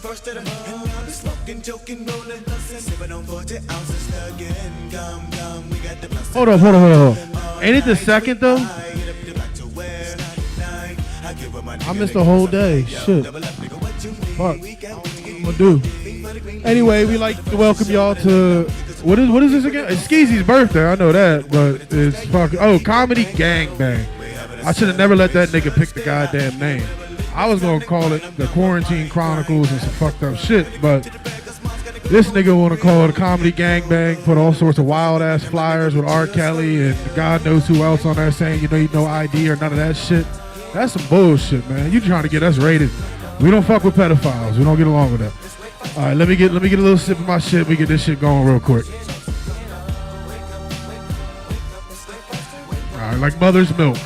Hold on. Ain't it the second though? I missed the whole day. Shit. Fuck. What I'm gonna do. Anyway, we like to welcome y'all to what is this again? It's Skeezy's birthday. I know that, but it's fucking Comedy Gangbang. I should have never let that nigga pick the goddamn name. I was gonna call it the Quarantine Chronicles and some fucked up shit, but this nigga wanna call it a Comedy Gangbang, put all sorts of wild ass flyers with R. Kelly and God knows who else on there saying you need no ID or none of that shit. That's some bullshit, man. You trying to get us rated. We don't fuck with pedophiles. We don't get along with that. All right, let me get a little sip of my shit. We get this shit going real quick. All right, like mother's milk.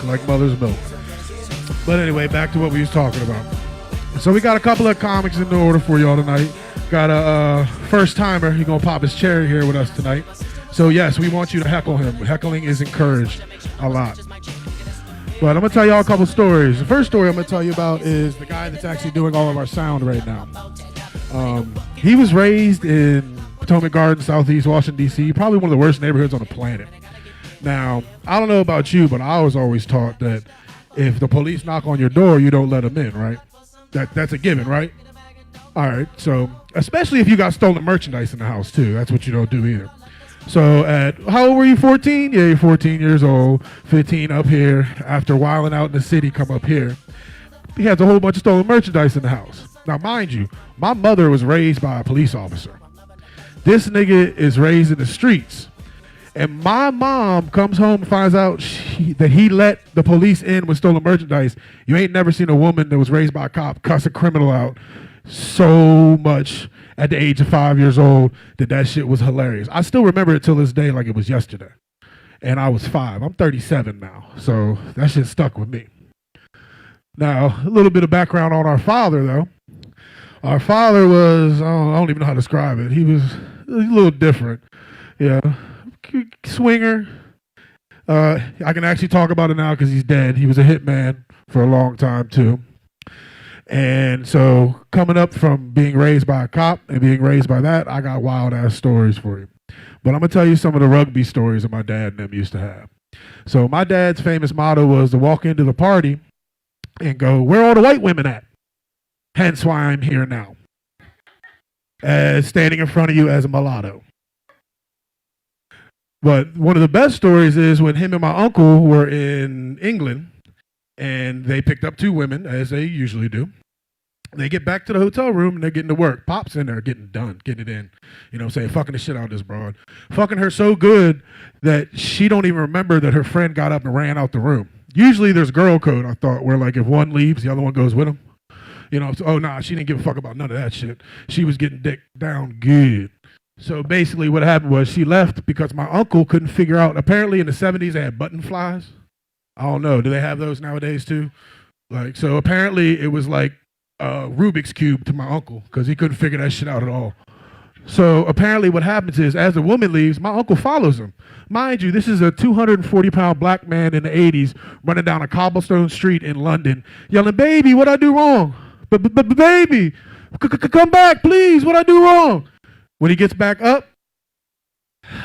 But anyway, back to what we was talking about. So we got a couple of comics in the order for y'all tonight. Got a first timer. He's gonna pop his cherry here with us tonight. So yes, we want you to heckle him. Heckling is encouraged a lot. But I'm gonna tell y'all a couple stories. The first story I'm gonna tell you about is the guy that's actually doing all of our sound right now. He was raised in Potomac Gardens, Southeast Washington, D.C., probably one of the worst neighborhoods on the planet. Now, I don't know about you, but I was always taught that if the police knock on your door, you don't let them in, right? That's a given, right? All right, so especially if you got stolen merchandise in the house, too. That's what you don't do either. So how old were you, 14? Yeah, you're 14 years old, 15 up here. After wilding out in the city, come up here. He has a whole bunch of stolen merchandise in the house. Now, mind you, my mother was raised by a police officer. This nigga is raised in the streets. And my mom comes home and finds out that he let the police in with stolen merchandise. You ain't never seen a woman that was raised by a cop cuss a criminal out so much at the age of 5 years old that shit was hilarious. I still remember it till this day like it was yesterday. And I was 5. I'm 37 now. So that shit stuck with me. Now, a little bit of background on our father, though. Our father was, I don't even know how to describe it. He was a little different. Yeah. Swinger. I can actually talk about it now because he's dead. He was a hitman for a long time, too. And so coming up from being raised by a cop and being raised by that, I got wild-ass stories for you. But I'm going to tell you some of the rugby stories that my dad and them used to have. So my dad's famous motto was to walk into the party and go, "Where are all the white women at?" Hence why I'm here now, as standing in front of you as a mulatto. But one of the best stories is when him and my uncle were in England and they picked up 2 women, as they usually do. They get back to the hotel room and they're getting to work. Pop's in there getting it in. You know what I'm saying? Fucking the shit out of this broad. Fucking her so good that she don't even remember that her friend got up and ran out the room. Usually there's girl code, I thought, where like if one leaves, the other one goes with him. You know, so, oh nah, she didn't give a fuck about none of that shit. She was getting dick down good. So basically what happened was she left because my uncle couldn't figure out, apparently in the 70s they had button flies. I don't know, do they have those nowadays too? Like, so apparently it was like a Rubik's Cube to my uncle because he couldn't figure that shit out at all. So apparently what happens is as the woman leaves, my uncle follows him. Mind you, this is a 240-pound black man in the 80s running down a cobblestone street in London yelling, "Baby, what I do wrong? Baby, come back, please, what I do wrong?" When he gets back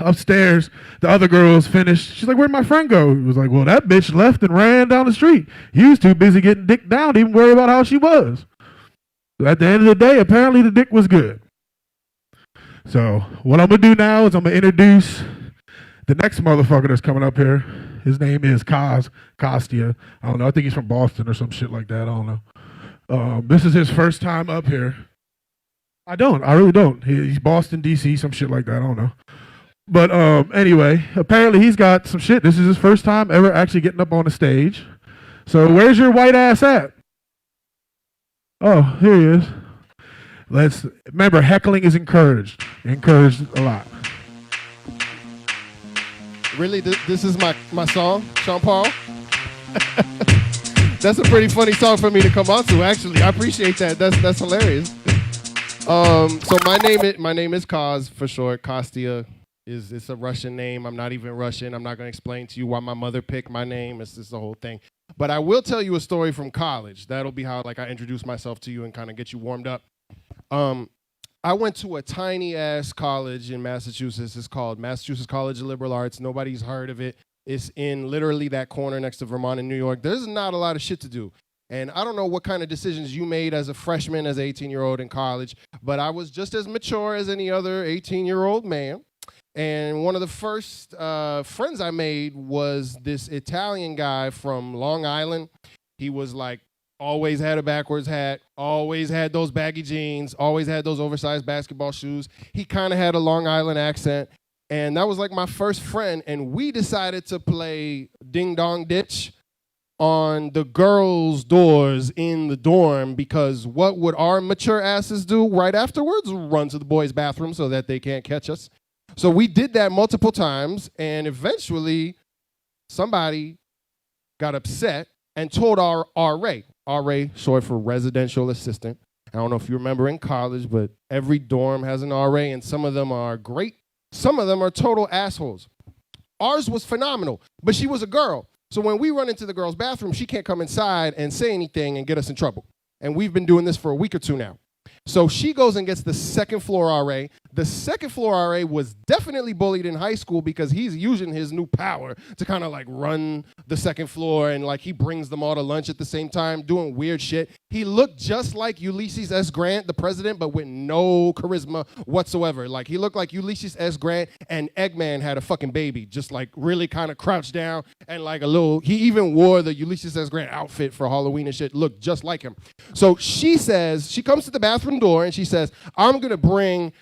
upstairs, the other girl's finished. She's like, "Where'd my friend go?" He was like, "Well, that bitch left and ran down the street. He was too busy getting dick down to even worry about how she was." So at the end of the day, apparently the dick was good. So what I'm going to do now is I'm going to introduce the next motherfucker that's coming up here. His name is Coz K. I don't know. I think he's from Boston or some shit like that. I don't know. This is his first time up here. I really don't. He's Boston, D.C., some shit like that. I don't know. But anyway, apparently he's got some shit. This is his first time ever actually getting up on the stage. So where's your white ass at? Oh, here he is. Remember, heckling is encouraged. Encouraged a lot. Really? This is my song, Sean Paul? That's a pretty funny song for me to come on to, actually. I appreciate that. That's hilarious. So my name is Coz for short. Kostya it's a Russian name. I'm not even Russian. I'm not going to explain to you why my mother picked my name. It's just the whole thing. But I will tell you a story from college. That'll be how I introduce myself to you and kind of get you warmed up. I went to a tiny ass college in Massachusetts. It's called Massachusetts College of Liberal Arts. Nobody's heard of it. It's in literally that corner next to Vermont and New York. There's not a lot of shit to do. And I don't know what kind of decisions you made as a freshman, as an 18-year-old in college, but I was just as mature as any other 18-year-old man. And one of the first friends I made was this Italian guy from Long Island. He was like, always had a backwards hat, always had those baggy jeans, always had those oversized basketball shoes. He kind of had a Long Island accent. And that was like my first friend. And we decided to play Ding Dong Ditch on the girls' doors in the dorm, because what would our mature asses do right afterwards? Run to the boys' bathroom so that they can't catch us. So we did that multiple times. And eventually somebody got upset and told our RA. RA, short for residential assistant. I don't know if you remember in college, but every dorm has an RA, and some of them are great. Some of them are total assholes. Ours was phenomenal, but she was a girl. So when we run into the girls' bathroom, she can't come inside and say anything and get us in trouble. And we've been doing this for a week or two now. So she goes and gets the second floor RA. The second floor RA was definitely bullied in high school because he's using his new power to kind of like run the second floor, and like he brings them all to lunch at the same time, doing weird shit. He looked just like Ulysses S. Grant, the president, but with no charisma whatsoever. Like he looked like Ulysses S. Grant and Eggman had a fucking baby, just like really kind of crouched down and like a little, he even wore the Ulysses S. Grant outfit for Halloween and shit, looked just like him. So she says, she comes to the bathroom door and she says, I'm gonna bring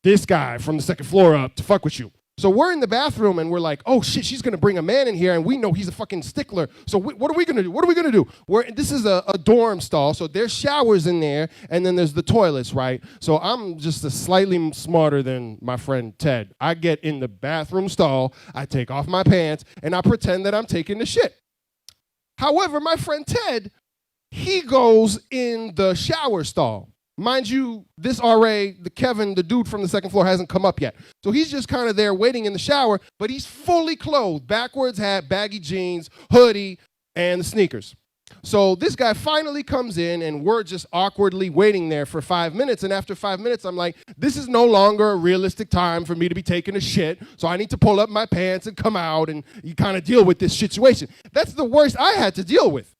this guy from the second floor up to fuck with you. So we're in the bathroom and we're like, oh shit, she's gonna bring a man in here, and we know he's a fucking stickler. So what are we gonna do? What are we gonna do? This is a dorm stall, so there's showers in there, and then there's the toilets, right? So I'm just slightly smarter than my friend Ted. I get in the bathroom stall, I take off my pants, and I pretend that I'm taking the shit. However, my friend Ted, he goes in the shower stall. Mind you, this RA, the Kevin, the dude from the second floor, hasn't come up yet. So he's just kind of there waiting in the shower, but he's fully clothed, backwards hat, baggy jeans, hoodie, and sneakers. So this guy finally comes in, and we're just awkwardly waiting there for 5 minutes. And after 5 minutes, I'm like, this is no longer a realistic time for me to be taking a shit. So I need to pull up my pants and come out, and you kind of deal with this situation. That's the worst I had to deal with.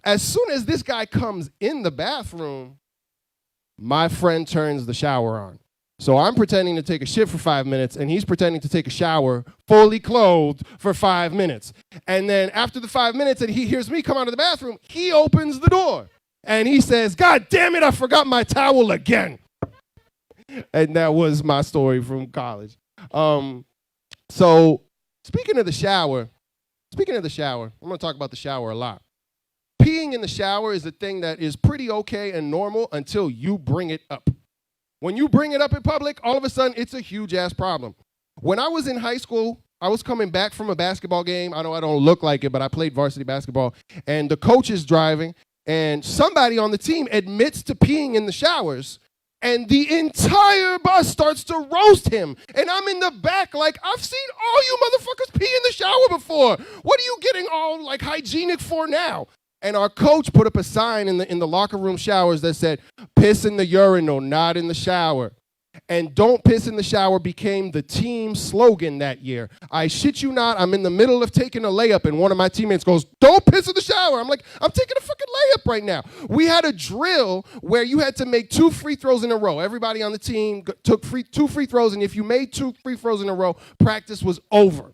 As soon as this guy comes in the bathroom, my friend turns the shower on. So I'm pretending to take a shit for 5 minutes, and he's pretending to take a shower fully clothed for 5 minutes. And then after the 5 minutes and he hears me come out of the bathroom, he opens the door. And he says, God damn it, I forgot my towel again. And that was my story from college. So speaking of the shower, I'm going to talk about the shower a lot. Peeing in the shower is a thing that is pretty okay and normal until you bring it up. When you bring it up in public, all of a sudden, it's a huge-ass problem. When I was in high school, I was coming back from a basketball game. I know I don't look like it, but I played varsity basketball. And the coach is driving, and somebody on the team admits to peeing in the showers, and the entire bus starts to roast him. And I'm in the back like, I've seen all you motherfuckers pee in the shower before. What are you getting all like hygienic for now? And our coach put up a sign in the locker room showers that said, piss in the urinal, not in the shower. And don't piss in the shower became the team slogan that year. I shit you not, I'm in the middle of taking a layup, and one of my teammates goes, don't piss in the shower. I'm like, I'm taking a fucking layup right now. We had a drill where you had to make 2 free throws in a row. Everybody on the team took 2 free throws, and if you made 2 free throws in a row, practice was over.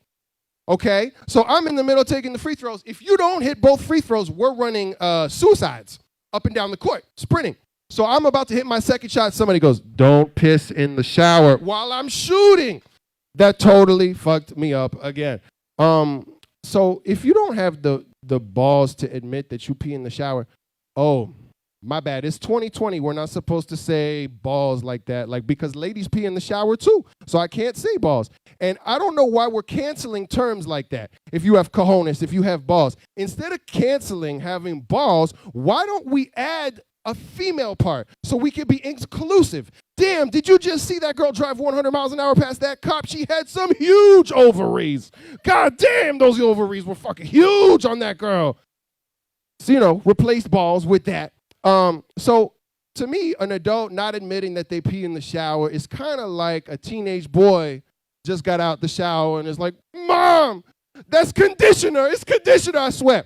Okay, so I'm in the middle taking the free throws. If you don't hit both free throws, we're running suicides up and down the court, sprinting. So I'm about to hit my second shot. Somebody goes, don't piss in the shower while I'm shooting. That totally fucked me up again. So if you don't have the balls to admit that you pee in the shower, oh, my bad. It's 2020. We're not supposed to say balls like that, like because ladies pee in the shower too. So I can't say balls. And I don't know why we're canceling terms like that. If you have cojones, if you have balls, instead of canceling having balls, why don't we add a female part so we can be inclusive? Damn, did you just see that girl drive 100 miles an hour past that cop? She had some huge ovaries. God damn, those ovaries were fucking huge on that girl. So, replace balls with that. So to me, an adult not admitting that they pee in the shower is kind of like a teenage boy just got out the shower and is like, Mom, that's conditioner. It's conditioner, I swear.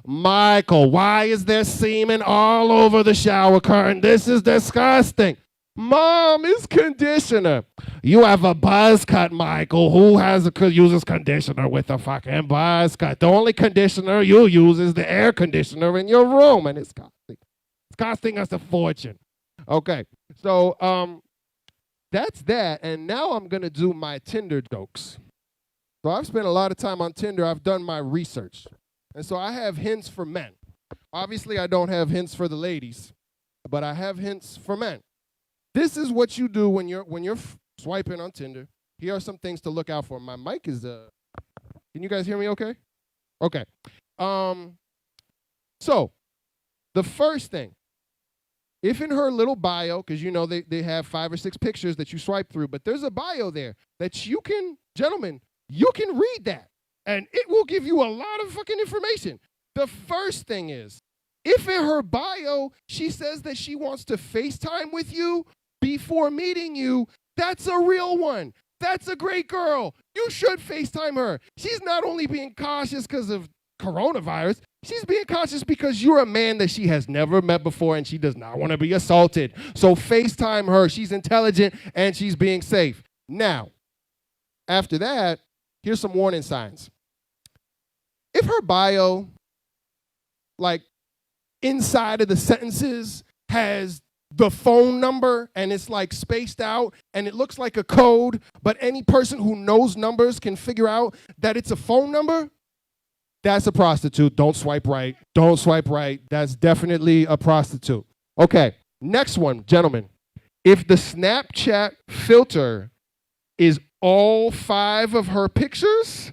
Michael, why is there semen all over the shower curtain? This is disgusting. Mom, it's conditioner. You have a buzz cut, Michael. Who uses conditioner with a fucking buzz cut? The only conditioner you use is the air conditioner in your room, and it's costing. It's costing us a fortune. Okay, so that's that, and now I'm gonna do my Tinder jokes. So I've spent a lot of time on Tinder. I've done my research. And so I have hints for men. Obviously, I don't have hints for the ladies, but I have hints for men. This is what you do when you're swiping on Tinder. Here are some things to look out for. My mic is can you guys hear me okay? Okay. So the first thing, if in her little bio, because you know they have 5 or 6 pictures that you swipe through, but there's a bio there that you can, gentlemen, you can read that. And it will give you a lot of fucking information. The first thing is, if in her bio she says that she wants to FaceTime with you before meeting you, that's a real one. That's a great girl. You should FaceTime her. She's not only being cautious because of coronavirus, she's being cautious because you're a man that she has never met before and she does not want to be assaulted. So FaceTime her. She's intelligent and she's being safe. Now, after that, here's some warning signs. If her bio, like inside of the sentences, has the phone number and it's like spaced out and it looks like a code, but any person who knows numbers can figure out that it's a phone number, that's a prostitute. Don't swipe right. Don't swipe right. That's definitely a prostitute. Okay, next one, gentlemen. If the Snapchat filter is all 5 of her pictures,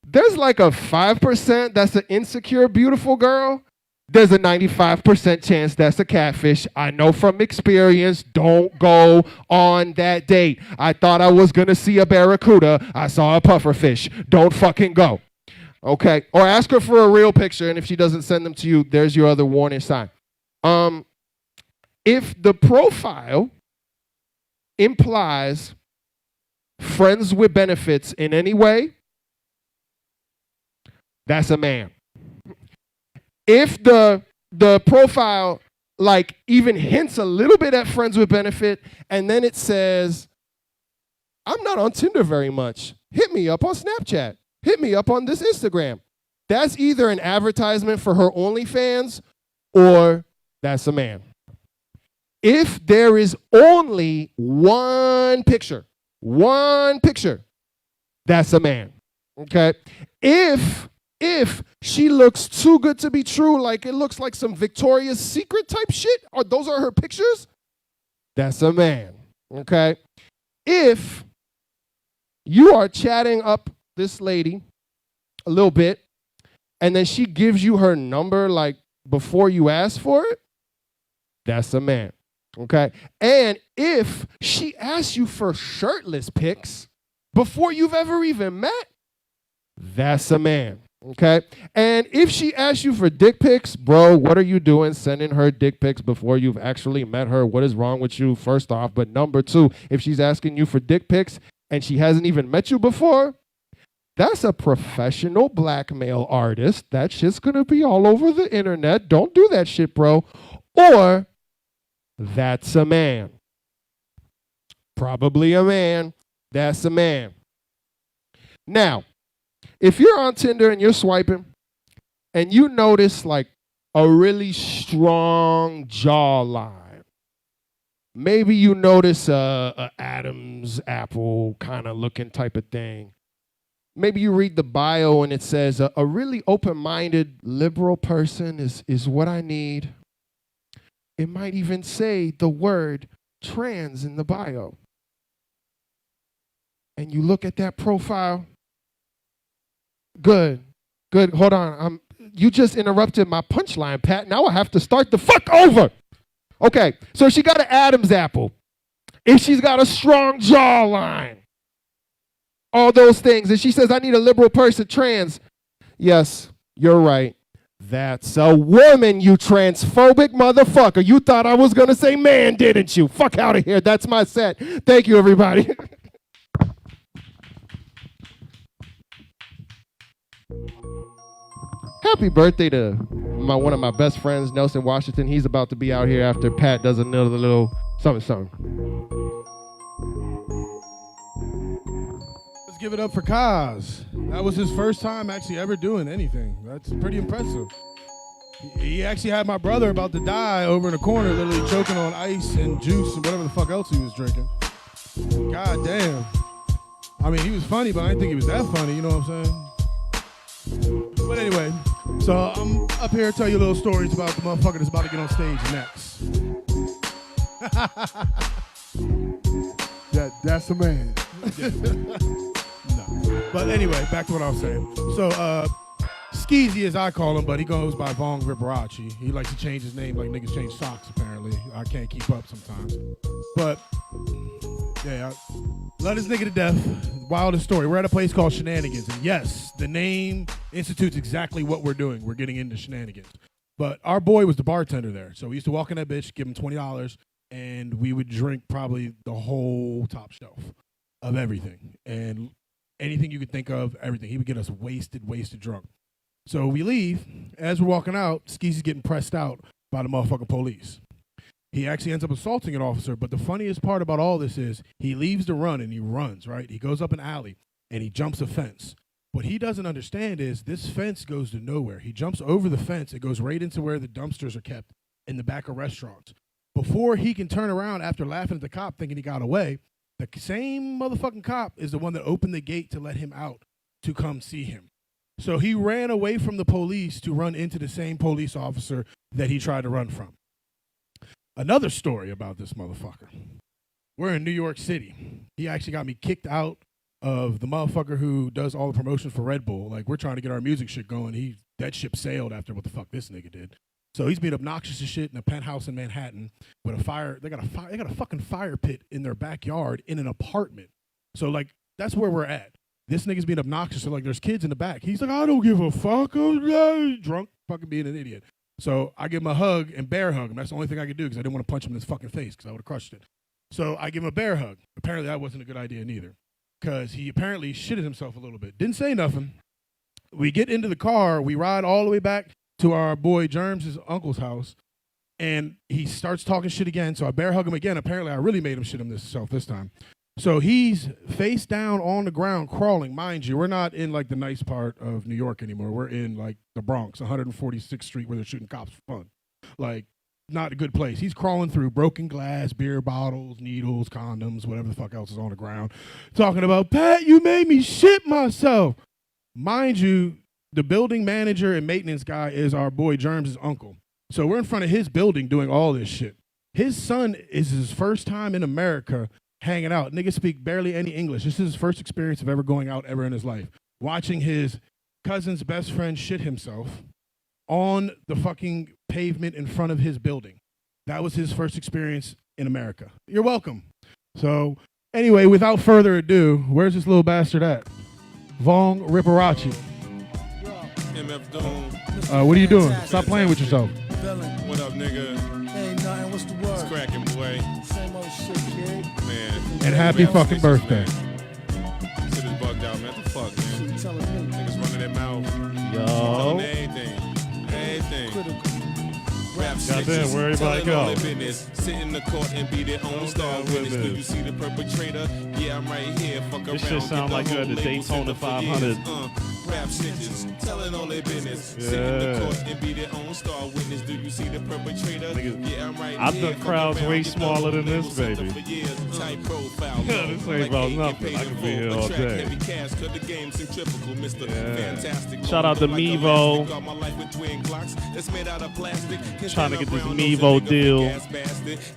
there's like a 5% that's an insecure, beautiful girl. There's a 95% chance that's a catfish. I know from experience, don't go on that date. I thought I was going to see a barracuda. I saw a pufferfish. Don't fucking go. Okay? Or ask her for a real picture, and if she doesn't send them to you, there's your other warning sign. If the profile implies friends with benefits in any way, that's a man. If the profile like even hints a little bit at friends with benefit and then it says, I'm not on Tinder very much. Hit me up on Snapchat. Hit me up on this Instagram. That's either an advertisement for her OnlyFans or that's a man. If there is only one picture, that's a man. Okay? If she looks too good to be true, like it looks like some Victoria's Secret type shit, or those are her pictures, that's a man, okay? If you are chatting up this lady a little bit, and then she gives you her number like before you ask for it, that's a man, okay? And if she asks you for shirtless pics before you've ever even met, that's a man. Okay, and if she asks you for dick pics, bro, what are you doing sending her dick pics before you've actually met her? What is wrong with you, first off? But number 2, if she's asking you for dick pics and she hasn't even met you before, that's a professional blackmail artist. That shit's going to be all over the internet. Don't do that shit, bro. Or that's a man. Probably a man. That's a man. Now, if you're on Tinder and you're swiping and you notice like a really strong jawline, maybe you notice a Adam's apple kind of looking type of thing. Maybe you read the bio and it says a really open-minded liberal person is what I need. It might even say the word trans in the bio. And you look at that profile. Good. Hold on. You just interrupted my punchline, Pat. Now I have to start the fuck over. Okay, so she got an Adam's apple. If she's got a strong jawline, all those things, and she says, I need a liberal person, trans. Yes, you're right. That's a woman, you transphobic motherfucker. You thought I was going to say man, didn't you? Fuck out of here. That's my set. Thank you, everybody. Happy birthday to one of my best friends, Nelson Washington. He's about to be out here after Pat does another little something. Let's give it up for Coz. That was his first time actually ever doing anything. That's pretty impressive. He actually had my brother about to die over in the corner, literally choking on ice and juice and whatever the fuck else he was drinking. God damn. I mean, he was funny, but I didn't think he was that funny, you know what I'm saying? But anyway, so I'm up here to tell you little stories about the motherfucker that's about to get on stage next. That's the man. No. But anyway, back to what I was saying. So, Skeezy, as I call him, but he goes by Vong Ripperacci. He likes to change his name like niggas change socks, apparently. I can't keep up sometimes. But, yeah, I love this nigga to death. Wildest story. We're at a place called Shenanigans. And yes, the name institutes exactly what we're doing. We're getting into shenanigans. But our boy was the bartender there. So we used to walk in that bitch, give him $20, and we would drink probably the whole top shelf of everything. And anything you could think of, everything. He would get us wasted drunk. So we leave. As we're walking out, Skeezy's getting pressed out by the motherfucking police. He actually ends up assaulting an officer, but the funniest part about all this is he leaves to run and he runs, right? He goes up an alley and he jumps a fence. What he doesn't understand is this fence goes to nowhere. He jumps over the fence. It goes right into where the dumpsters are kept in the back of restaurants. Before he can turn around after laughing at the cop thinking he got away, the same motherfucking cop is the one that opened the gate to let him out to come see him. So he ran away from the police to run into the same police officer that he tried to run from. Another story about this motherfucker. We're in New York City. He actually got me kicked out of the motherfucker who does all the promotions for Red Bull. Like, we're trying to get our music shit going. That ship sailed after what the fuck this nigga did. So he's being obnoxious as shit in a penthouse in Manhattan with a fire. They got a fucking fire pit in their backyard in an apartment. So, like, that's where we're at. This nigga's being obnoxious. So, like, there's kids in the back. He's like, I don't give a fuck. I'm drunk, fucking being an idiot. So I give him a hug and bear hug him. That's the only thing I could do because I didn't want to punch him in his fucking face because I would have crushed it. So I give him a bear hug. Apparently that wasn't a good idea neither because he apparently shitted himself a little bit. Didn't say nothing. We get into the car. We ride all the way back to our boy Germs' uncle's house, and he starts talking shit again. So I bear hug him again. Apparently I really made him shit himself this time. So he's face down on the ground crawling. Mind you, we're not in like the nice part of New York anymore. We're in like the Bronx, 146th Street, where they're shooting cops for fun. Like, not a good place. He's crawling through broken glass, beer bottles, needles, condoms, whatever the fuck else is on the ground. Talking about, Pat, you made me shit myself. Mind you, the building manager and maintenance guy is our boy Germs' uncle. So we're in front of his building doing all this shit. His son is his first time in America hanging out. Nigga speak barely any English. This is his first experience of ever going out ever in his life. Watching his cousin's best friend shit himself on the fucking pavement in front of his building. That was his first experience in America. You're welcome. So anyway, without further ado, where's this little bastard at? Vong Ripperacci. What are you doing? Stop playing with yourself. What up, nigga? Ain't nothing. What's the word? It's cracking, boy. Same old shit, kid. Man. And happy fucking birthday. Shit is bugged out, man. What the fuck, man? You telling me? Niggas running their mouth. Yo. Telling everything. Critical. Rap Goddamn, where everybody go? Sit in the court and be their own star witness. Do you see the perpetrator? Yeah, I'm right here. Fuck around. This shit sound like you're at the Daytona 500. Rap snitches, telling all their business. Sit in the court and be their own star witness. Do you see the perpetrator? Niggas, Yeah, I'm right I've here. done crowds way smaller than this, baby. Tight profile. This ain't about nothing. I could be here all day. Heavy cash, cut the game centrifugal, Mr. Fantastic. Shout out to MEVO. Got my life with twin Glocks that's made out of plastic. Trying to get this MEVO deal.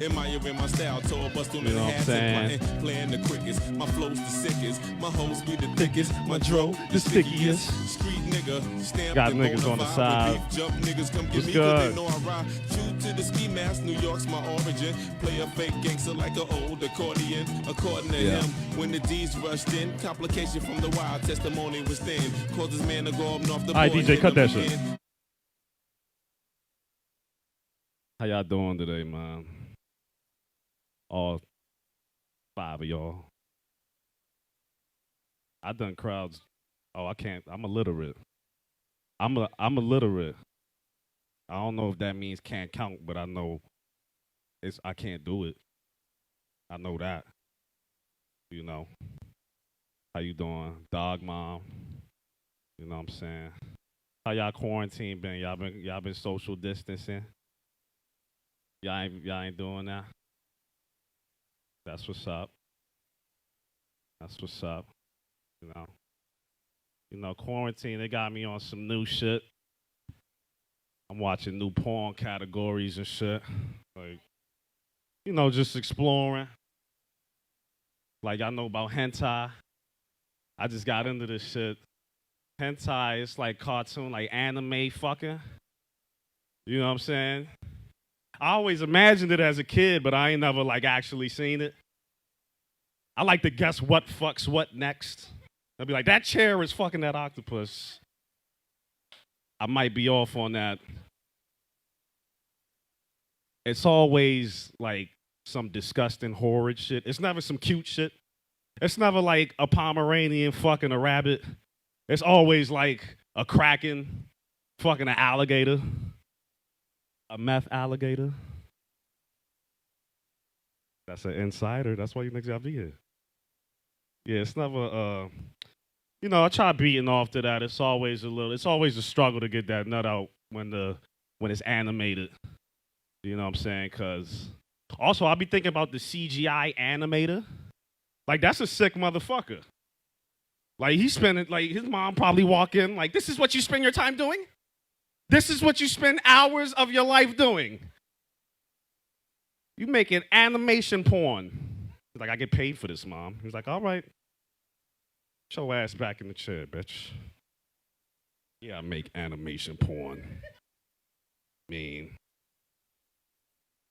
Admiring my style, tour bust through You know what I'm saying? Playing the quickest, my flow's the sickest, my hoes be the thickest, my dro the stickiest. Street nigga, stamped Got and niggas on the bonafide. side. Beef jump niggas come get What's me 'cause good? they know I ride true to the ski mask. New York's my origin. Play a fake gangster like an old accordion. According to him, when the D's rushed in, complication from the wild testimony was thin. Caused this man to go up north the All right, boy DJ, hit cut him that shit. again. How y'all doing today, man? All 5 of y'all. I done crowds. Oh, I can't. I'm illiterate. I'm illiterate. I don't know if that means can't count, but I know I can't do it. I know that. You know. How you doing? Dog mom. You know what I'm saying? How y'all quarantine been? Y'all been social distancing? Y'all ain't doing that? That's what's up. That's what's up. You know, quarantine, they got me on some new shit. I'm watching new porn categories and shit. Like, you know, just exploring. Like, I know about hentai. I just got into this shit. Hentai, it's like cartoon, like anime fucking. You know what I'm saying? I always imagined it as a kid, but I ain't never, like, actually seen it. I like to guess what fucks what next. I'll be like, that chair is fucking that octopus. I might be off on that. It's always, like, some disgusting, horrid shit. It's never some cute shit. It's never, like, a Pomeranian fucking a rabbit. It's always, like, a kraken fucking an alligator. A meth alligator. That's an insider. That's why you niggas gotta be here. Yeah, it's never, you know, I try beating off to that. It's always a struggle to get that nut out when it's animated. You know what I'm saying? Because also, I'll be thinking about the CGI animator. Like, that's a sick motherfucker. Like, he's spending, like, his mom probably walk in, like, this is what you spend your time doing? This is what you spend hours of your life doing? You making animation porn. He's like, I get paid for this, Mom. He's like, all right. Put your ass back in the chair, bitch. Yeah, I make animation porn. Mean.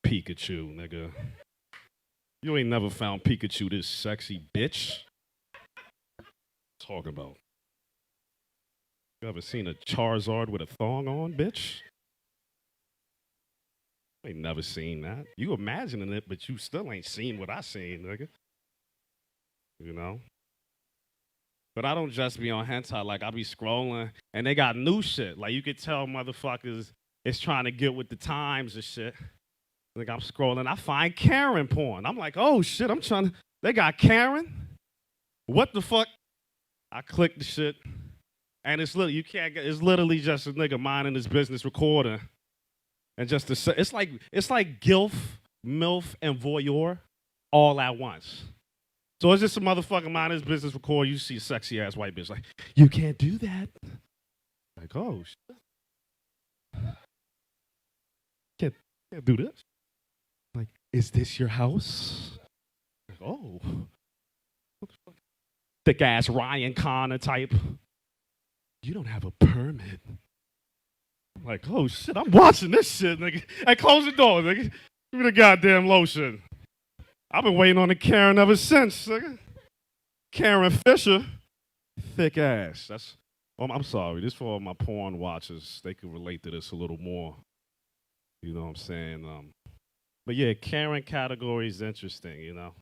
Pikachu, nigga. You ain't never found Pikachu this sexy, bitch. Talking about. You ever seen a Charizard with a thong on, bitch? I ain't never seen that. You imagining it, but you still ain't seen what I seen, nigga. You know? But I don't just be on hentai. Like, I be scrolling, and they got new shit. Like, you could tell motherfuckers is trying to get with the times and shit. Like, I'm scrolling, I find Karen porn. I'm like, oh, shit, they got Karen? What the fuck? I click the shit, and it's literally just a nigga minding his business recording. And just it's like GILF, MILF, and voyeur all at once. So it's just a motherfucker minding his business record. You see a sexy ass white bitch like, you can't do that. Like, oh shit. Can't do this. Like, is this your house? Like, oh. What the fuck? Thick ass Ryan Connor type. You don't have a permit. I'm like, oh shit, I'm watching this shit, nigga. Hey, close the door, nigga. Give me the goddamn lotion. I've been waiting on the Karen ever since, nigga. Karen Fisher. Thick ass. I'm sorry. This for all my porn watchers. They can relate to this a little more. You know what I'm saying? But yeah, Karen category is interesting, you know.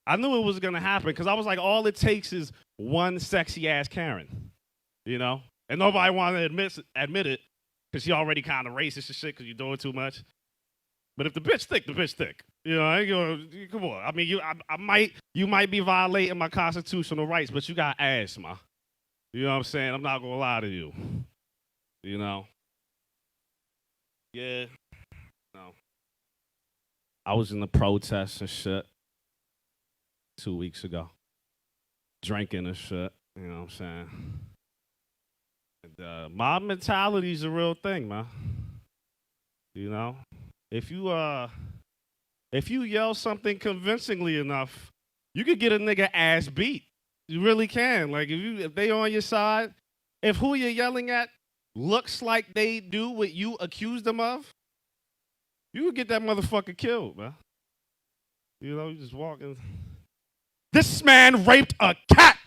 I knew it was going to happen because I was like, all it takes is one sexy ass Karen, you know? And nobody wanted to admit it because she already kind of racist and shit because you're doing too much. But if the bitch thick, the bitch thick. You know, I ain't gonna, come on. I mean, you might be violating my constitutional rights, but you got ass, ma. You know what I'm saying? I'm not going to lie to you. You know? Yeah. No. I was in the protests and shit 2 weeks ago. Drinking and shit. You know what I'm saying? And, mob mentality is a real thing, man. You know? If you yell something convincingly enough, you could get a nigga ass beat. You really can. Like, if they on your side, if who you're yelling at looks like they do what you accuse them of, you could get that motherfucker killed, man. You know, you just walking. This man raped a cat.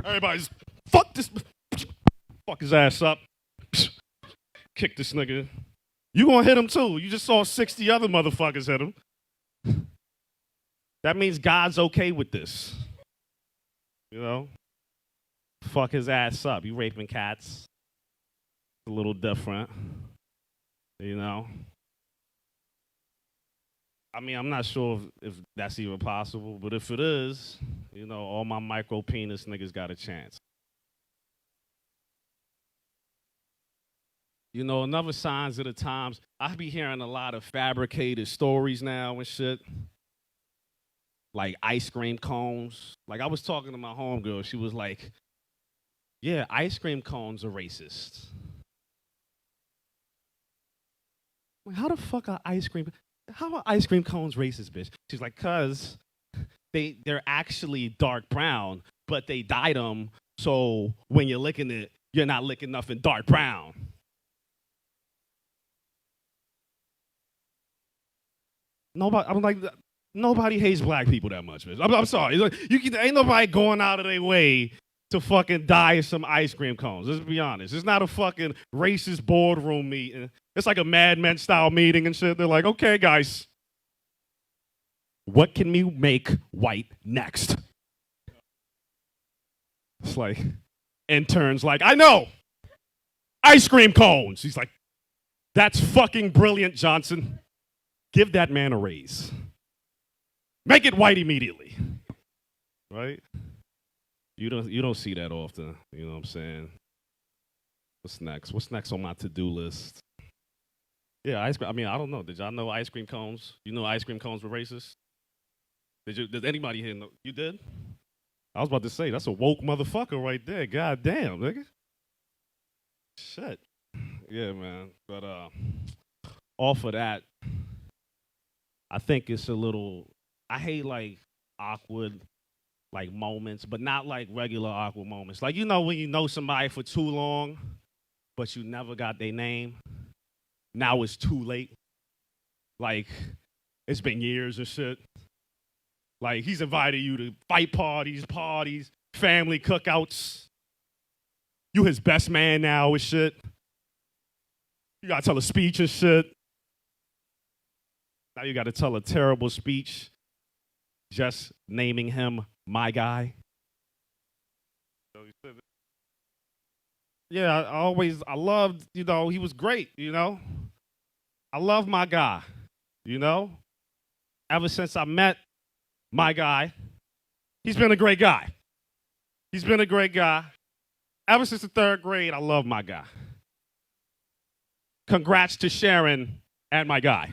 Everybody's, fuck this, fuck his ass up. Kick this nigga. You gonna hit him too. You just saw 60 other motherfuckers hit him. That means God's okay with this. You know? Fuck his ass up. You raping cats. A little different. You know? I mean, I'm not sure if that's even possible, but if it is, you know, all my micro penis niggas got a chance. You know, another signs of the times, I be hearing a lot of fabricated stories now and shit. Like ice cream cones. Like I was talking to my homegirl, she was like, yeah, ice cream cones are racist. Like, how the fuck are ice cream cones racist, bitch? She's like, cause they're actually dark brown, but they dyed them so when you're licking it, you're not licking nothing dark brown. Nobody hates black people that much, bitch. I'm sorry. Ain't nobody going out of their way to fucking dye some ice cream cones. Let's be honest. It's not a fucking racist boardroom meeting. It's like a Mad Men style meeting and shit. They're like, okay, guys, what can we make white next? It's like, interns like, I know, ice cream cones. He's like, that's fucking brilliant, Johnson. Give that man a raise. Make it white immediately. Right? You don't see that often. You know what I'm saying? What's next? What's next on my to-do list? Yeah, ice cream. I mean, I don't know. Did y'all know ice cream cones? You know ice cream cones were racist? Did anybody here know? You did? I was about to say, that's a woke motherfucker right there. God damn, nigga. Shit. Yeah, man. But off of that, I think it's a little, I hate like awkward like moments, but not like regular awkward moments. Like, you know when you know somebody for too long, but you never got their name? Now it's too late. Like, it's been years and shit. Like, he's invited you to fight parties, family cookouts. You his best man now and shit. You gotta tell a speech and shit. Now you gotta tell a terrible speech just naming him my guy. Yeah, I loved, you know, he was great, you know. I love my guy, you know. Ever since I met my guy, he's been a great guy. He's been a great guy. Ever since the 3rd grade, I love my guy. Congrats to Sharon and my guy.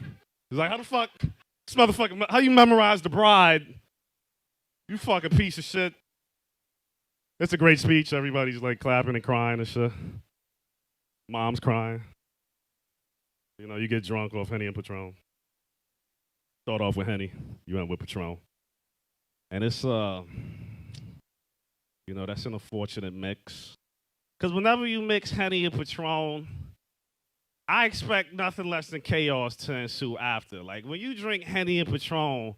He's like, how the fuck, this motherfucker, how you memorize The Bride? You fucking piece of shit. It's a great speech. Everybody's like clapping and crying and shit. Mom's crying. You know, you get drunk off Henny and Patron. Start off with Henny, you end with Patron. And it's, you know, that's an unfortunate mix. Because whenever you mix Henny and Patron, I expect nothing less than chaos to ensue after. Like, when you drink Henny and Patron,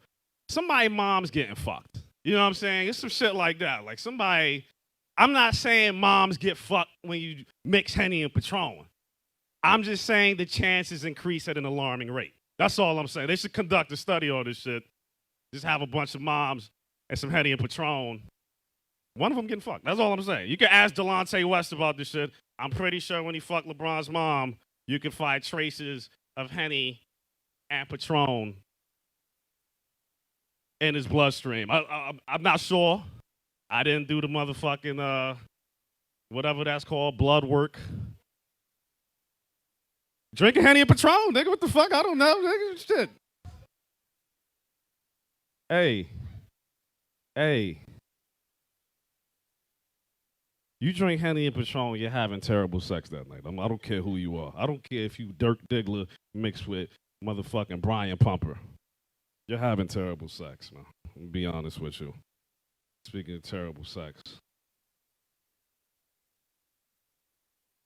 somebody's mom's getting fucked. You know what I'm saying? It's some shit like that. Like, somebody, I'm not saying moms get fucked when you mix Henny and Patron. I'm just saying the chances increase at an alarming rate. That's all I'm saying. They should conduct a study on this shit. Just have a bunch of moms and some Henny and Patron. One of them getting fucked. That's all I'm saying. You can ask Delonte West about this shit. I'm pretty sure when he fucked LeBron's mom, you can find traces of Henny and Patron in his bloodstream. I'm not sure. I didn't do the motherfucking, whatever that's called, blood work. Drinking Henny and Patron, nigga, what the fuck? I don't know, nigga, shit. Hey. You drink Henny and Patron, you're having terrible sex that night. I don't care who you are. I don't care if you Dirk Diggler mixed with motherfucking Brian Pumper. You're having terrible sex, man. I'm gonna be honest with you. Speaking of terrible sex.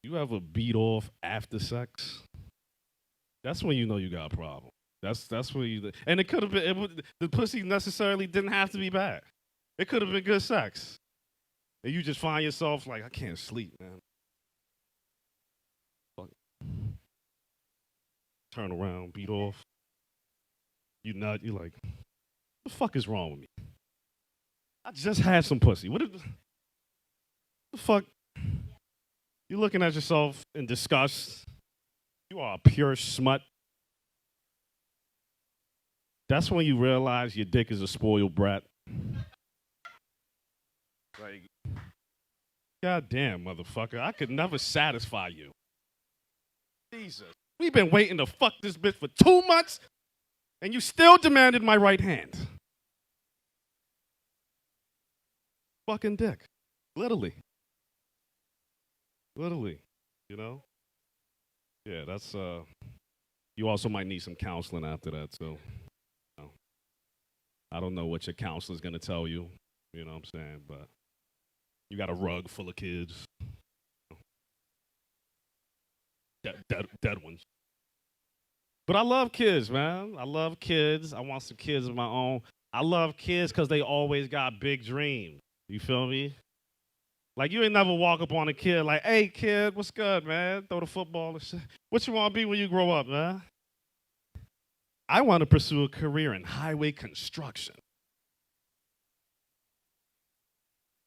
You ever beat off after sex? That's when you know you got a problem. That's when you, and it could have been, the pussy necessarily didn't have to be bad. It could have been good sex. And you just find yourself like, I can't sleep, man. turn around, beat off. You nut, you like, what the fuck is wrong with me? I just had some pussy. What the fuck? You looking at yourself in disgust. You are a pure smut. That's when you realize your dick is a spoiled brat. Like, goddamn, motherfucker. I could never satisfy you. Jesus. We've been waiting to fuck this bitch for 2 months, and you still demanded my right hand. Fucking dick. Literally. Literally. You know? Yeah, that's, you also might need some counseling after that, so. I don't know what your counselor's gonna tell you, you know what I'm saying, but you got a rug full of kids. Dead ones. But I love kids, man. I love kids. I want some kids of my own. I love kids because they always got big dreams. You feel me? Like, you ain't never walk up on a kid like, hey, kid, what's good, man? Throw the football and shit. What you want to be when you grow up, man? I want to pursue a career in highway construction.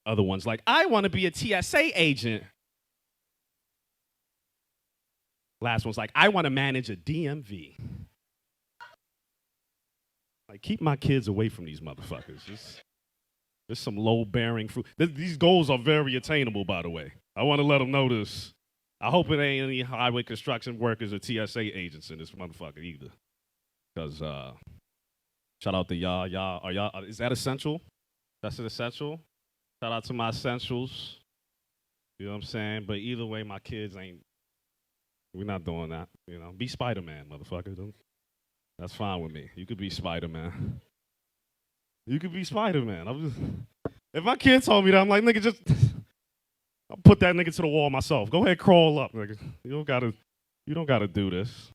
Other ones like, I want to be a TSA agent. Last one's like, I want to manage a DMV. Like, keep my kids away from these motherfuckers. There's some low-bearing fruit. These goals are very attainable, by the way. I want to let them know this. I hope it ain't any highway construction workers or TSA agents in this motherfucker either. Because, shout out to y'all. Y'all, is that essential? That's an essential? Shout out to my essentials. You know what I'm saying? But either way, my kids we're not doing that. You know, be Spider-Man, motherfucker. That's fine with me. You could be Spider-Man. You could be Spider-Man. If my kid told me that, I'm like, nigga, I'll put that nigga to the wall myself. Go ahead, crawl up, nigga. You don't gotta do this.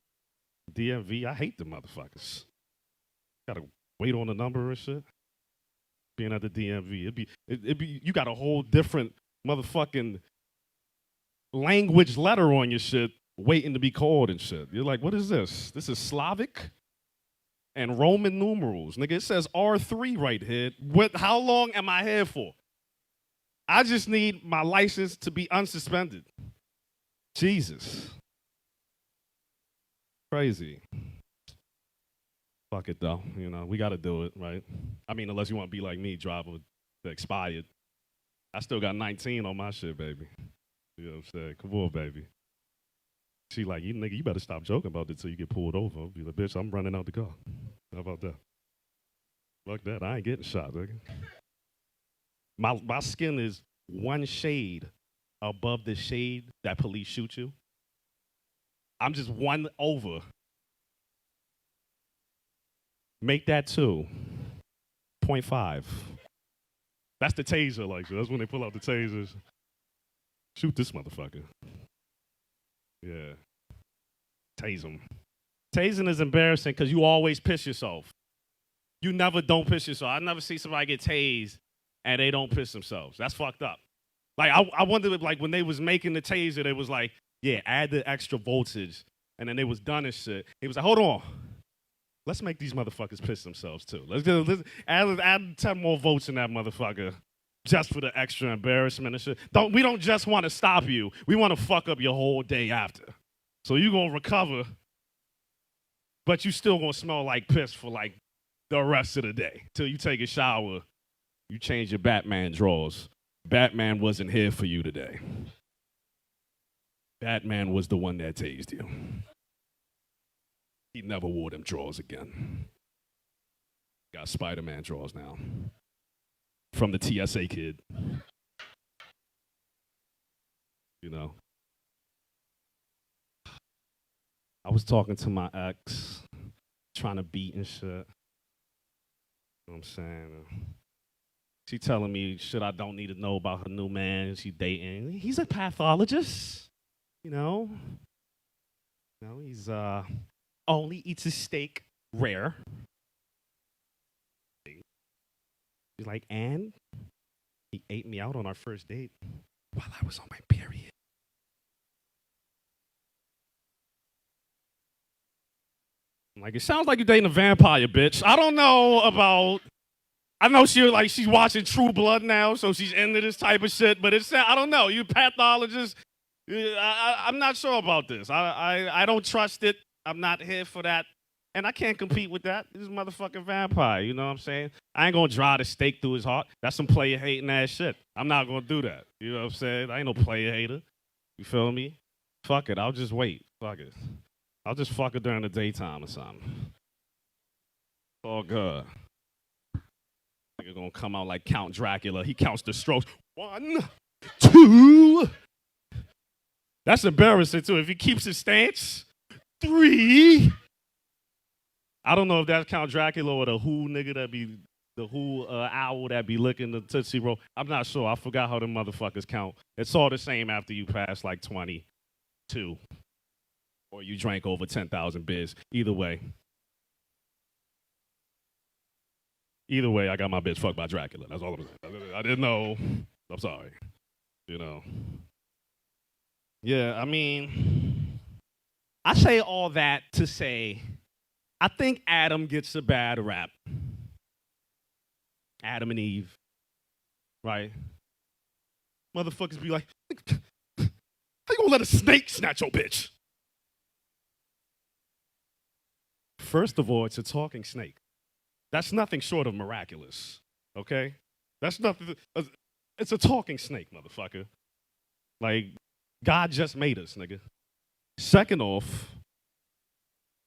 DMV, I hate the motherfuckers. Gotta wait on the number and shit. Being at the DMV, it'd be you got a whole different motherfucking language letter on your shit waiting to be called and shit. You're like, what is this? This is Slavic and Roman numerals. Nigga, it says R3 right here. How long am I here for? I just need my license to be unsuspended. Jesus. Crazy. Fuck it though, you know, we gotta do it, right? I mean, unless you want to be like me, drive the expired. I still got 19 on my shit, baby. You know what I'm saying? Come on, baby. She like, you nigga, you better stop joking about it till you get pulled over. I'll be like, bitch, I'm running out the car. How about that? Fuck that, I ain't getting shot, nigga. My skin is one shade above the shade that police shoot you. I'm just one over. Make that 2.5. That's the taser, like, so that's when they pull out the tasers. Shoot this motherfucker. Yeah. Tase him. Tasing is embarrassing because you always piss yourself. You never don't piss yourself. I never see somebody get tased and they don't piss themselves. That's fucked up. Like, I wonder if, like, when they was making the taser, they was like, yeah, add the extra voltage. And then they was done and shit. He was like, hold on. Let's make these motherfuckers piss themselves, too. Let's add 10 more votes in that motherfucker just for the extra embarrassment and shit. We don't just want to stop you. We want to fuck up your whole day after. So you going to recover, but you still going to smell like piss for, like, the rest of the day. Till you take a shower, you change your Batman drawers. Batman wasn't here for you today. Batman was the one that tased you. He never wore them drawers again. Got Spider-Man drawers now. From the TSA kid. You know. I was talking to my ex, trying to beat and shit. You know what I'm saying? She telling me shit I don't need to know about her new man she dating. He's a pathologist. You know? He's only eats his steak rare. He's like, and he ate me out on our first date while I was on my period. Like, it sounds like you're dating a vampire, bitch. I don't know about. I know she's watching True Blood now, so she's into this type of shit. But I don't know. You pathologist. I'm not sure about this. I don't trust it. I'm not here for that. And I can't compete with that. This is a motherfucking vampire, you know what I'm saying? I ain't gonna drive the stake through his heart. That's some player hating ass shit. I'm not gonna do that. You know what I'm saying? I ain't no player hater. You feel me? Fuck it. I'll just wait. Fuck it. I'll just fuck her during the daytime or something. It's all good. Nigga gonna come out like Count Dracula. He counts the strokes. 1, 2. That's embarrassing too. If he keeps his stance. 3. I don't know if that's Count Dracula or the Who nigga that be the Who owl that be licking the Tootsie Roll. I'm not sure. I forgot how them motherfuckers count. It's all the same after you pass like 22 or you drank over 10,000 beers. Either way, I got my bitch fucked by Dracula. That's all I'm saying. I didn't know. I'm sorry. You know. Yeah, I mean, I say all that to say I think Adam gets a bad rap. Adam and Eve, right? Motherfuckers be like, how you gonna let a snake snatch your bitch? First of all, it's a talking snake. That's nothing short of miraculous, okay? That's nothing. It's a talking snake, motherfucker. Like, God just made us, nigga. Second off,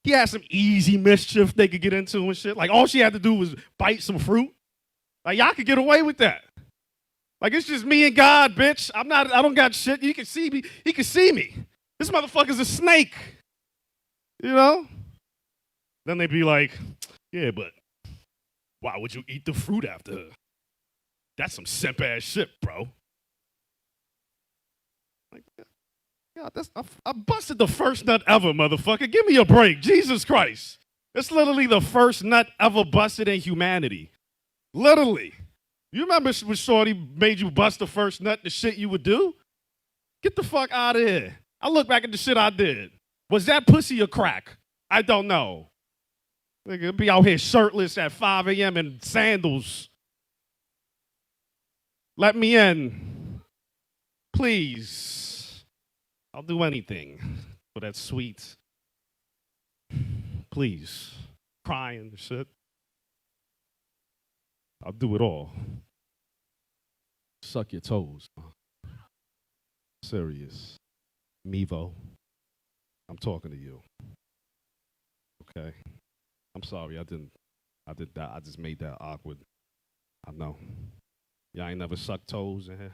he had some easy mischief they could get into and shit. Like, all she had to do was bite some fruit. Like, y'all could get away with that. Like, it's just me and God, bitch. I don't got shit. You can see me. He can see me. This motherfucker's a snake. You know? Then they be like, yeah, but why would you eat the fruit after her? That's some simp ass shit, bro. Like, yeah, I busted the first nut ever, motherfucker. Give me a break. Jesus Christ. It's literally the first nut ever busted in humanity. Literally. You remember when Shorty made you bust the first nut, the shit you would do? Get the fuck out of here. I look back at the shit I did. Was that pussy or crack? I don't know. Nigga, be out here shirtless at 5 a.m. in sandals. Let me in. Please. I'll do anything for that sweet. Please. Crying and shit. I'll do it all. Suck your toes. Serious. MEVO. I'm talking to you. Okay. I'm sorry, I did that. I just made that awkward. I know. Y'all ain't never sucked toes in here.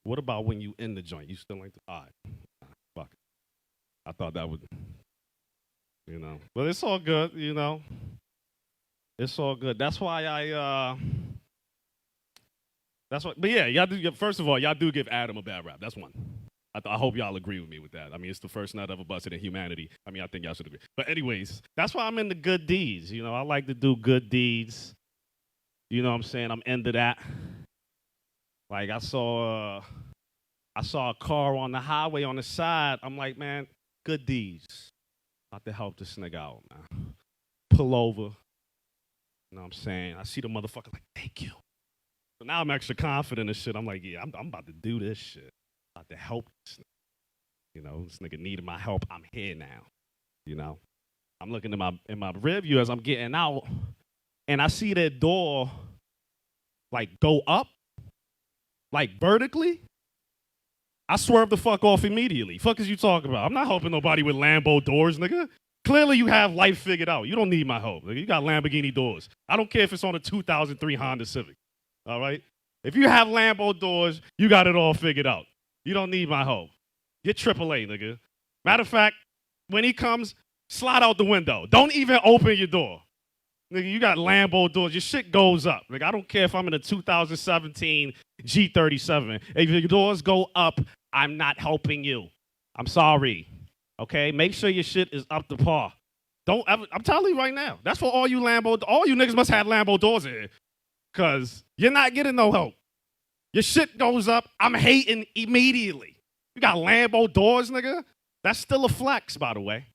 What about when you in the joint? You still ain't all right. Fuck it. I thought that would, you know. But it's all good, you know. It's all good. That's why but yeah, y'all do. First of all, y'all do give Adam a bad rap. That's one. I hope y'all agree with me with that. I mean, it's the first nut ever busted in humanity. I mean, I think y'all should agree. But anyways, that's why I'm into good deeds. You know, I like to do good deeds. You know what I'm saying? I'm into that. Like, I saw a car on the highway on the side. I'm like, man, good deeds. About to help this nigga out, man. Pull over. You know what I'm saying? I see the motherfucker like, thank you. So now I'm extra confident and shit. I'm like, yeah, I'm about to do this shit. About to help this nigga. You know, this nigga needed my help. I'm here now. You know? I'm looking in my rear view as I'm getting out, and I see that door like go up, like vertically. I swerved the fuck off immediately. Fuck is you talking about? I'm not helping nobody with Lambo doors, nigga. Clearly you have life figured out. You don't need my help. Nigga. You got Lamborghini doors. I don't care if it's on a 2003 Honda Civic. All right? If you have Lambo doors, you got it all figured out. You don't need my help. Get AAA, nigga. Matter of fact, when he comes, slide out the window. Don't even open your door. Nigga, you got Lambo doors. Your shit goes up. Like, I don't care if I'm in a 2017 G37. If your doors go up, I'm not helping you. I'm sorry. Okay? Make sure your shit is up to par. Don't ever, I'm telling you right now. That's for all you niggas must have Lambo doors in here. Because you're not getting no help. Your shit goes up. I'm hating immediately. You got Lambo doors, nigga? That's still a flex, by the way.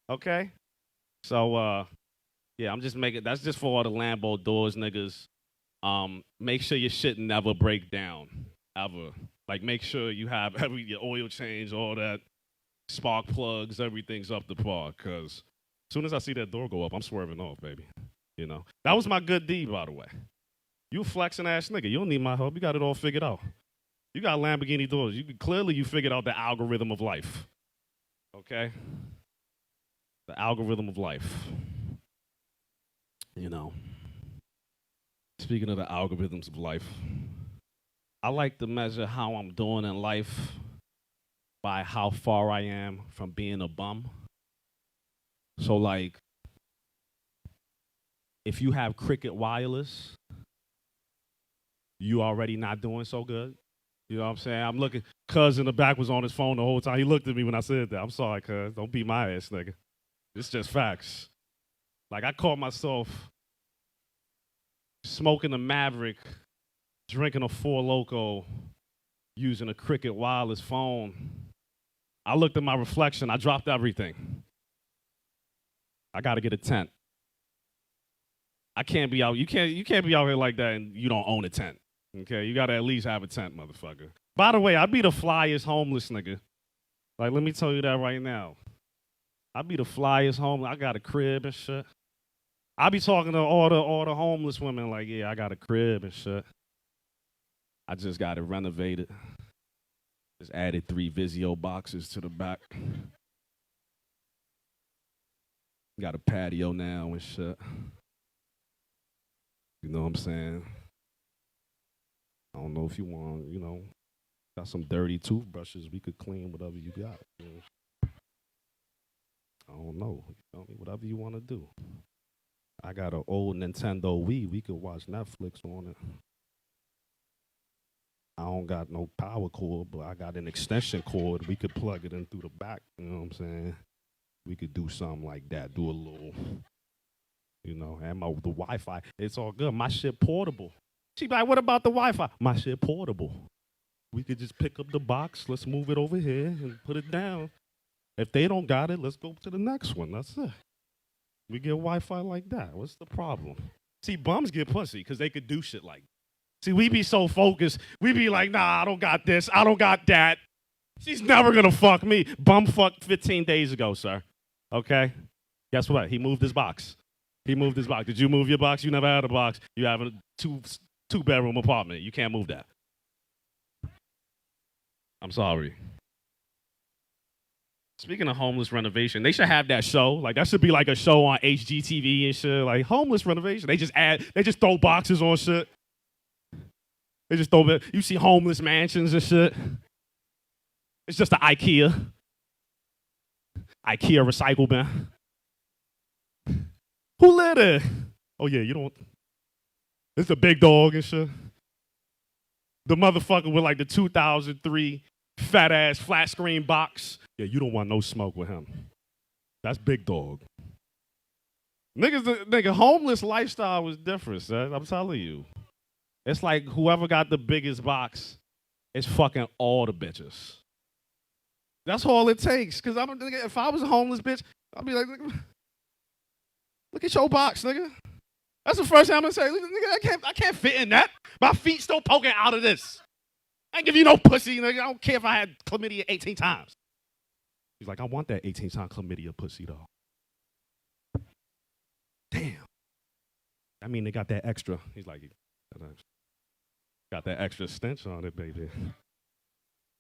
Okay? So, yeah, I'm just making, that's just for all the Lambo doors niggas. Make sure your shit never break down, ever. Like, make sure you have your oil change, all that, spark plugs, everything's up to par. Because as soon as I see that door go up, I'm swerving off, baby. You know, that was my good deed, by the way. You a flexing ass nigga. You don't need my help. You got it all figured out. You got Lamborghini doors. Clearly you figured out the algorithm of life. Okay? The algorithm of life. You know. Speaking of the algorithms of life, I like to measure how I'm doing in life by how far I am from being a bum. So, like, if you have Cricket Wireless, you already not doing so good. You know what I'm saying? I'm looking, Cuz in the back was on his phone the whole time. He looked at me when I said that. I'm sorry, Cuz. Don't beat my ass, nigga. It's just facts. Like, I caught myself smoking a Maverick, drinking a Four Loko, using a Cricket Wireless phone. I looked at my reflection. I dropped everything. I got to get a tent. I can't be out. You can't be out here like that and you don't own a tent. Okay, you gotta at least have a tent, motherfucker. By the way, I'd be the flyest homeless nigga. Like, let me tell you that right now. I'd be the flyest homeless. I got a crib and shit. I be talking to all the homeless women like, yeah, I got a crib and shit. I just got it renovated. Just added 3 Vizio boxes to the back. Got a patio now and shit. You know what I'm saying? I don't know if you want, you know, got some dirty toothbrushes. We could clean whatever you got. You know? I don't know. You know me, whatever you want to do. I got an old Nintendo Wii. We could watch Netflix on it. I don't got no power cord, but I got an extension cord. We could plug it in through the back. You know what I'm saying? We could do something like that. Do a little, you know, and the Wi-Fi. It's all good. My shit portable. She be like, what about the Wi-Fi? My shit portable. We could just pick up the box. Let's move it over here and put it down. If they don't got it, let's go to the next one. That's it. We get Wi-Fi like that. What's the problem? See, bums get pussy because they could do shit like that. See, we be so focused. We be like, nah, I don't got this. I don't got that. She's never going to fuck me. Bum fucked 15 days ago, sir. Okay? Guess what? He moved his box. He moved his box. Did you move your box? You never had a box. You have a two-bedroom apartment. You can't move that. I'm sorry. Speaking of homeless renovation, they should have that show. Like, that should be like a show on HGTV and shit. Like, homeless renovation. They just throw boxes on shit. They just throw, you see homeless mansions and shit. It's just an IKEA recycle bin. Who live there? Oh, yeah, you don't. It's a big dog and shit. The motherfucker with like the 2003 fat ass flat screen box. Yeah, you don't want no smoke with him. That's big dog. Nigga, homeless lifestyle was different, son. I'm telling you. It's like whoever got the biggest box is fucking all the bitches. That's all it takes. Cause if I was a homeless bitch, I'd be like, look at your box, nigga. That's the first thing I'm gonna say. Nigga, I can't fit in that. My feet still poking out of this. I ain't give you no pussy, nigga. I don't care if I had chlamydia 18 times. He's like, I want that 18-time chlamydia pussy, though. Damn. I mean, they got that extra. He's like, got that extra stench on it, baby.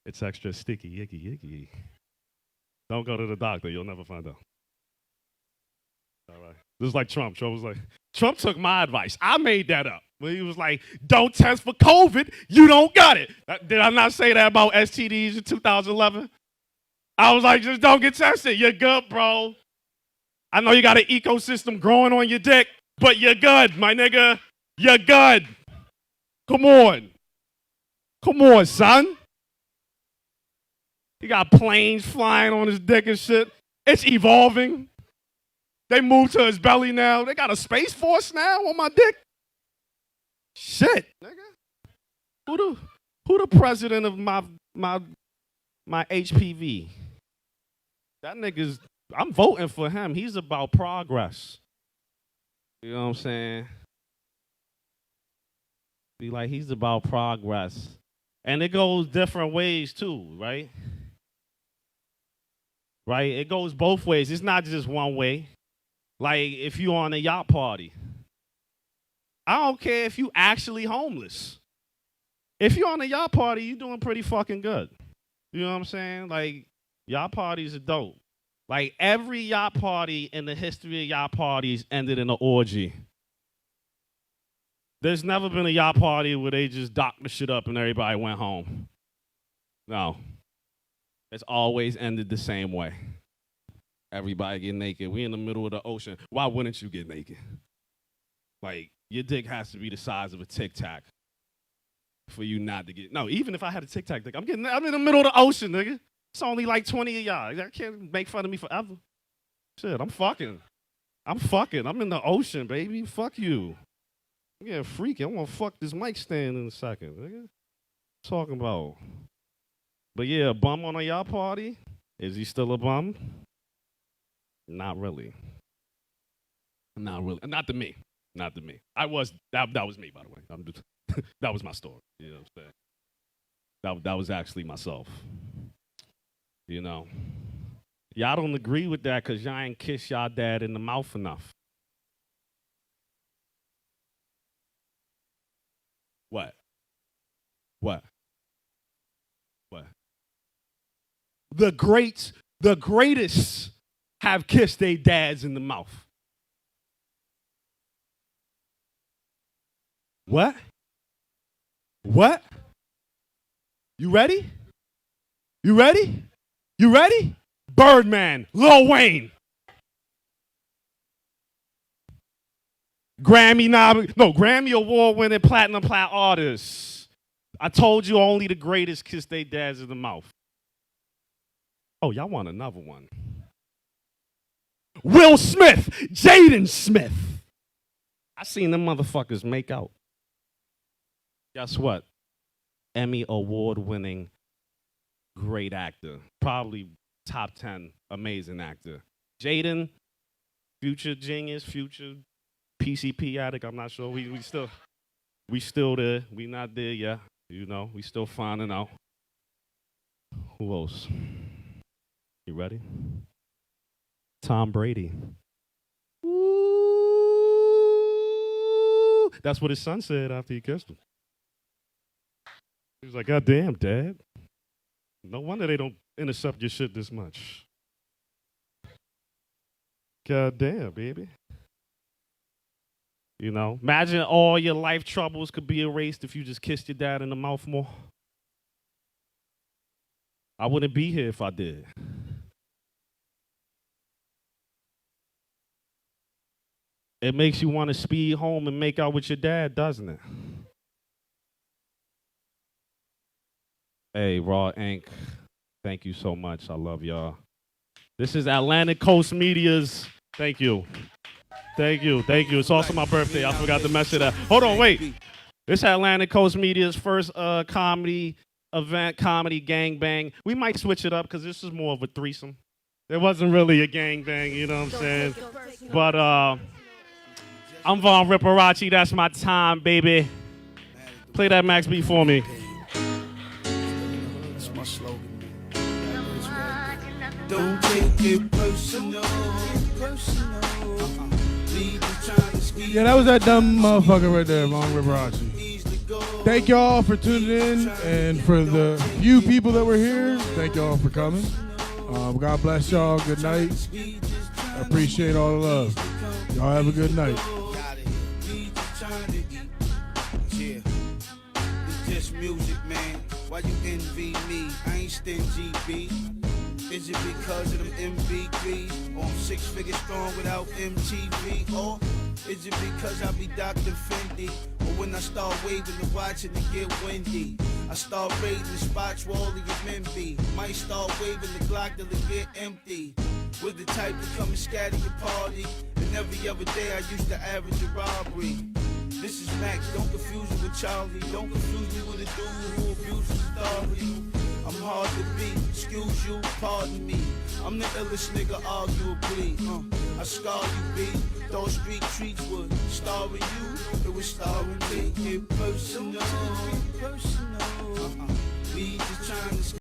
It's extra sticky, icky. Don't go to the doctor. You'll never find out. All right. This is like Trump. Trump took my advice. I made that up. When he was like, don't test for COVID, you don't got it. Did I not say that about STDs in 2011? I was like, just don't get tested. You're good, bro. I know you got an ecosystem growing on your dick, but you're good, my nigga. You're good. Come on, son. He got planes flying on his dick and shit. It's evolving. They moved to his belly now. They got a Space Force now on my dick. Shit, nigga. Who the president of my HPV? That nigga's I'm voting for him. He's about progress. You know what I'm saying? Be like, he's about progress. And it goes different ways too, right? Right? It goes both ways. It's not just one way. Like if you're on a yacht party. I don't care if you actually homeless. If you're on a yacht party, you're doing pretty fucking good. You know what I'm saying? Like, yacht parties are dope. Like, every yacht party in the history of yacht parties ended in an orgy. There's never been a yacht party where they just docked the shit up and everybody went home. No. It's always ended the same way. Everybody get naked. We in the middle of the ocean. Why wouldn't you get naked? Like, your dick has to be the size of a Tic Tac for you not to get. No, even if I had a Tic Tac dick, I'm in the middle of the ocean, nigga. It's only like 20 of y'all. I can't make fun of me forever. Shit, I'm fucking. I'm in the ocean, baby. Fuck you. I'm getting freaky. I want to fuck this mic stand in a second, nigga. Talking about. But yeah, a bum on a yacht party? Is he still a bum? Not really. Not really. Not to me. Not to me. That was me, by the way. That was my story. You know what I'm saying? That was actually myself. You know. Y'all don't agree with that because y'all ain't kiss y'all dad in the mouth enough. What? The greatest have kissed their dads in the mouth. What? You ready? Birdman, Lil Wayne. Grammy award-winning platinum plat artists. I told you only the greatest kiss their dads in the mouth. Oh, y'all want another one? Will Smith, Jaden Smith. I seen them motherfuckers make out. Guess what? Emmy award-winning great actor. Probably top 10 amazing actor. Jaden, future genius, future PCP addict. I'm not sure. We still there. We not there yet. You know, we still finding out. Who else? You ready? Tom Brady. Ooh. That's what his son said after he kissed him. He was like, God damn, Dad. No wonder they don't intercept your shit this much. God damn, baby. You know, imagine all your life troubles could be erased if you just kissed your dad in the mouth more. I wouldn't be here if I did. It makes you want to speed home and make out with your dad, doesn't it? Hey, Raw Inc., thank you so much. I love y'all. This is Atlantic Coast Media's. Thank you. It's also my birthday. I forgot to mention that. Hold on, wait. This is Atlantic Coast Media's first comedy event, comedy gangbang. We might switch it up because this is more of a threesome. There wasn't really a gangbang, you know what I'm saying? But I'm Vong Ripperacci. That's my time, baby. Play that Max B for me. That's my slogan. Don't take it personal. Yeah, that was that dumb motherfucker right there, Vong Ripperacci. Thank y'all for tuning in, and for the few people that were here, thank y'all for coming. God bless y'all. Good night. I appreciate all the love. Y'all have a good night. It's just music, man. Why you envy me? I ain't stingy, B. Is it because of them MVP? Or I'm 6 figures strong without MTV? Or is it because I be Dr. Fendi? Or when I start waving the watch and it get windy, I start raiding spots where all of your men be. Might start waving the Glock till it get empty. With the type to come and scatter your party. And every other day I used to average a robbery. This is Max, don't confuse me with Charlie. Don't confuse me with a dude who abuses authority. I'm hard to beat, excuse you, pardon me. I'm the illest nigga, arguably. I scar you, B. Those street treats would star with you. It was starring me. Get personal. We just trying to